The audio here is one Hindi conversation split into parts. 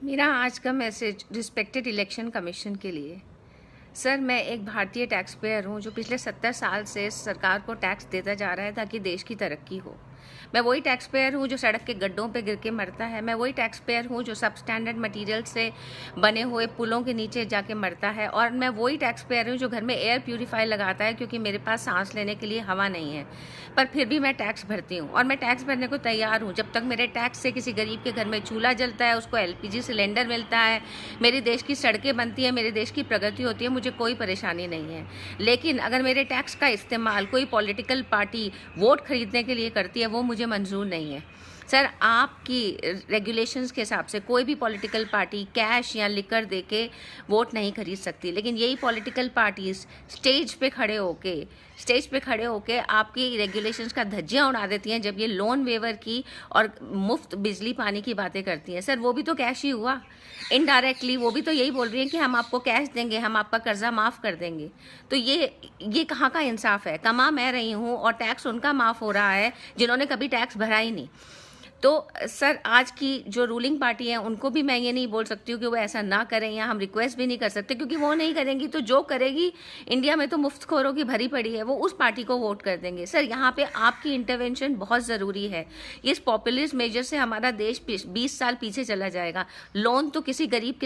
मेरा आज का मैसेज रिस्पेक्टेड इलेक्शन कमीशन के लिए। सर, मैं एक भारतीय टैक्स पेयर हूँ जो पिछले 70 साल से सरकार को टैक्स देता जा रहा है ताकि देश की तरक्की हो। मैं वही टैक्स पेयर हूँ जो सड़क के गड्ढों पे गिर के मरता है। मैं वही टैक्स पेयर हूँ जो सब स्टैंडर्ड मटेरियल से बने हुए पुलों के नीचे जाके मरता है। और मैं वही टैक्स पेयर हूँ जो घर में एयर प्यूरीफायर लगाता है क्योंकि मेरे पास सांस लेने के लिए हवा नहीं है, पर फिर भी मैं टैक्स भरती हूँ और मैं टैक्स भरने को तैयार हूँ। जब तक मेरे टैक्स से किसी गरीब के घर में चूल्हा जलता है, उसको LPG सिलेंडर मिलता है, मेरे देश की सड़कें बनती है, मेरे देश की प्रगति होती है, मुझे कोई परेशानी नहीं है। लेकिन अगर मेरे टैक्स का इस्तेमाल कोई पॉलिटिकल पार्टी वोट खरीदने के लिए करती है, वो मुझे मंजूर नहीं है। सर, आपकी रेगुलेशंस के हिसाब से कोई भी पॉलिटिकल पार्टी कैश या लिकर देके वोट नहीं खरीद सकती, लेकिन यही पॉलिटिकल पार्टीज स्टेज पे खड़े होके आपकी रेगुलेशंस का धज्जियां उड़ा देती हैं जब ये लोन वेवर की और मुफ्त बिजली पानी की बातें करती हैं। सर, वो भी तो कैश ही हुआ। इनडायरेक्टली वो भी तो यही बोल रही हैं कि हम आपको कैश देंगे, हम आपका कर्जा माफ़ कर देंगे। तो ये कहाँ का इंसाफ है? कमा मैं रही हूँ और टैक्स उनका माफ़ हो रहा है जिन्होंने कभी टैक्स भरा ही नहीं। तो सर, आज की जो रूलिंग पार्टी है उनको भी मैं ये नहीं बोल सकती हूँ कि वो ऐसा ना करें, या हम रिक्वेस्ट भी नहीं कर सकते, क्योंकि वो नहीं करेंगी तो जो करेगी, इंडिया में तो मुफ्तखोरों की भरी पड़ी है, वो उस पार्टी को वोट कर देंगे। सर, यहाँ पे आपकी इंटरवेंशन बहुत ज़रूरी है। इस पॉपुलिस्ट मेजर से हमारा देश 20 साल पीछे चला जाएगा। लोन तो किसी गरीब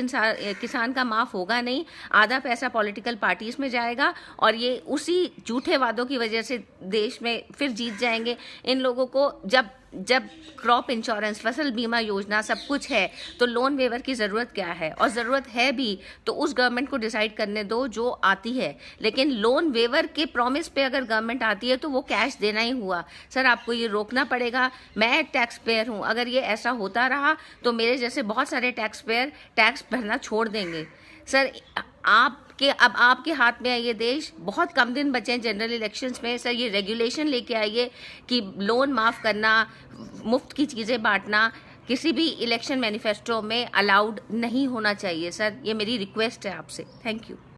किसान का माफ़ होगा नहीं, आधा पैसा पॉलिटिकल पार्टीज में जाएगा और ये उसी झूठे वादों की वजह से देश में फिर जीत जाएंगे। इन लोगों को जब क्रॉप इंश्योरेंस, फसल बीमा योजना सब कुछ है, तो लोन वेवर की ज़रूरत क्या है? और ज़रूरत है भी तो उस गवर्नमेंट को डिसाइड करने दो जो आती है। लेकिन लोन वेवर के प्रॉमिस पे अगर गवर्नमेंट आती है तो वो कैश देना ही हुआ। सर, आपको ये रोकना पड़ेगा। मैं एक टैक्स पेयर हूँ, अगर ये ऐसा होता रहा तो मेरे जैसे बहुत सारे टैक्स पेयर टैक्स भरना छोड़ देंगे। सर, अब आपके हाथ में है ये देश। बहुत कम दिन बचे हैं जनरल इलेक्शंस में। सर, ये रेगुलेशन लेके आइए कि लोन माफ़ करना, मुफ्त की चीज़ें बांटना किसी भी इलेक्शन मैनिफेस्टो में अलाउड नहीं होना चाहिए। सर, ये मेरी रिक्वेस्ट है आपसे। Thank you.